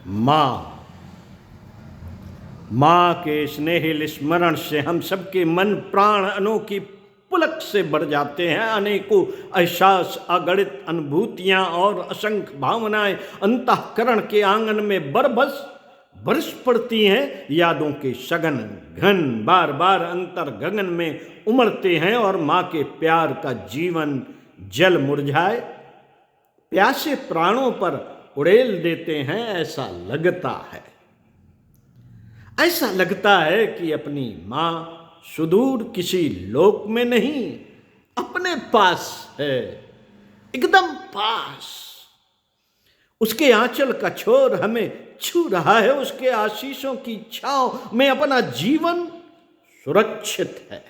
माँ। माँ के स्नेहिल स्मरण से हम सबके मन प्राण अनोखी पुलक से भर जाते हैं। अनेकों एहसास, अगणित अनुभूतियां और असंख्य भावनाएं अंतःकरण के आंगन में बरस पड़ती हैं। यादों के सघन घन बार बार अंतर गगन में उमड़ते हैं और माँ के प्यार का जीवन जल मुरझाए प्यासे प्राणों पर उड़ेल देते हैं। ऐसा लगता है कि अपनी माँ सुदूर किसी लोक में नहीं, अपने पास है, एकदम पास। उसके आंचल का छोर हमें छू रहा है, उसके आशीषों की छांव में अपना जीवन सुरक्षित है।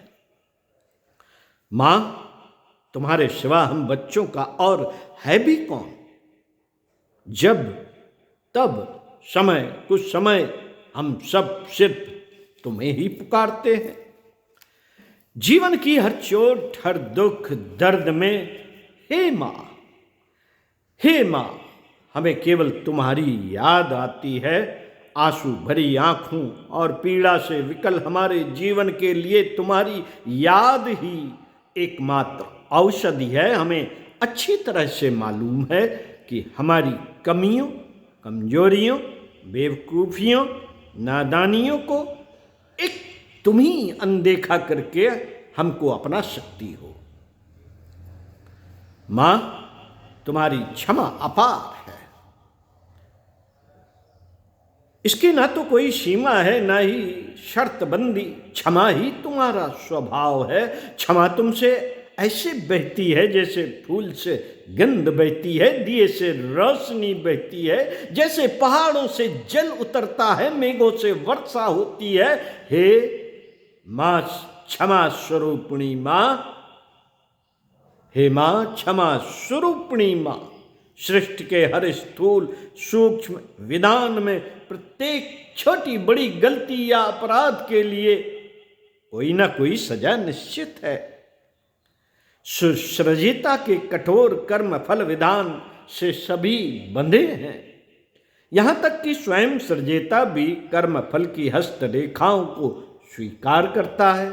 मां, तुम्हारे सिवा हम बच्चों का और है भी कौन। जब तब कुछ समय हम सब सिर्फ तुम्हें ही पुकारते हैं। जीवन की हर चोट, हर दुख दर्द में हे मां, हमें केवल तुम्हारी याद आती है। आंसू भरी आंखों और पीड़ा से विकल हमारे जीवन के लिए तुम्हारी याद ही एकमात्र औषधि है। हमें अच्छी तरह से मालूम है कि हमारी कमियों, कमजोरियों, बेवकूफियों, नादानियों को एक तुम ही अनदेखा करके हमको अपना सकती हो। मां, तुम्हारी क्षमा अपार है, इसकी ना तो कोई सीमा है, ना ही शर्तबंदी। क्षमा ही तुम्हारा स्वभाव है। क्षमा तुमसे ऐसे बहती है जैसे फूल से गंध बहती है, दिए से रोशनी बहती है, जैसे पहाड़ों से जल उतरता है, मेघों से वर्षा होती है। हे मां क्षमा स्वरूपिणी मां, हे मां क्षमा स्वरूपिणी मां, सृष्टि के हर स्थूल सूक्ष्म विधान में प्रत्येक छोटी बड़ी गलती या अपराध के लिए कोई ना कोई सजा निश्चित है। सुसृजिता के कठोर कर्म फल विधान से सभी बंधे हैं। यहां तक कि स्वयं सृजेता भी कर्म फल की हस्त रेखाओं को स्वीकार करता है।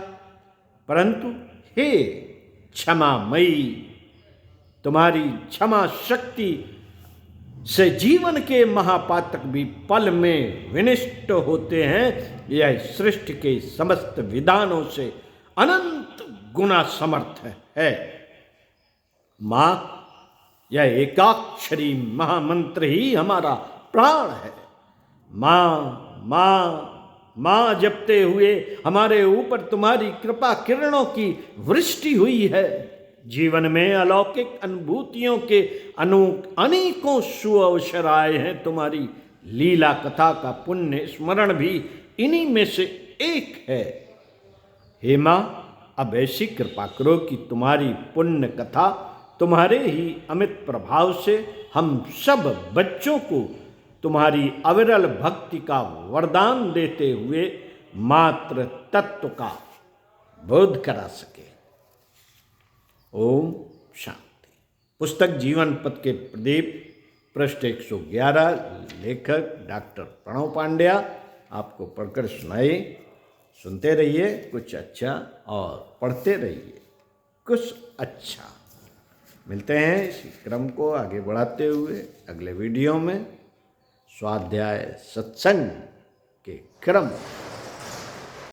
परंतु हे क्षमामयी, तुम्हारी क्षमा शक्ति से जीवन के महापातक भी पल में विनिष्ट होते हैं। यह सृष्टि के समस्त विधानों से अनंत गुना समर्थ है। मां, यह एकाक्षरी महामंत्र ही हमारा प्राण है। मां जपते हुए हमारे ऊपर तुम्हारी कृपा किरणों की वृष्टि हुई है। जीवन में अलौकिक अनुभूतियों के अनेकों सुअवसर आए हैं। तुम्हारी लीला कथा का पुण्य स्मरण भी इन्हीं में से एक है। हे मां, अब ऐसी कृपा करो कि तुम्हारी पुण्य कथा, तुम्हारे ही अमित प्रभाव से हम सब बच्चों को तुम्हारी अविरल भक्ति का वरदान देते हुए मात्र तत्व का बोध करा सके। ओम शांति। पुस्तक जीवन पथ के प्रदीप, पृष्ठ 111, लेखक डॉक्टर प्रणव पांड्या। आपको पढ़कर सुनाए। सुनते रहिए कुछ अच्छा और पढ़ते रहिए कुछ अच्छा। मिलते हैं इसी क्रम को आगे बढ़ाते हुए अगले वीडियो में स्वाध्याय सत्संग के क्रम।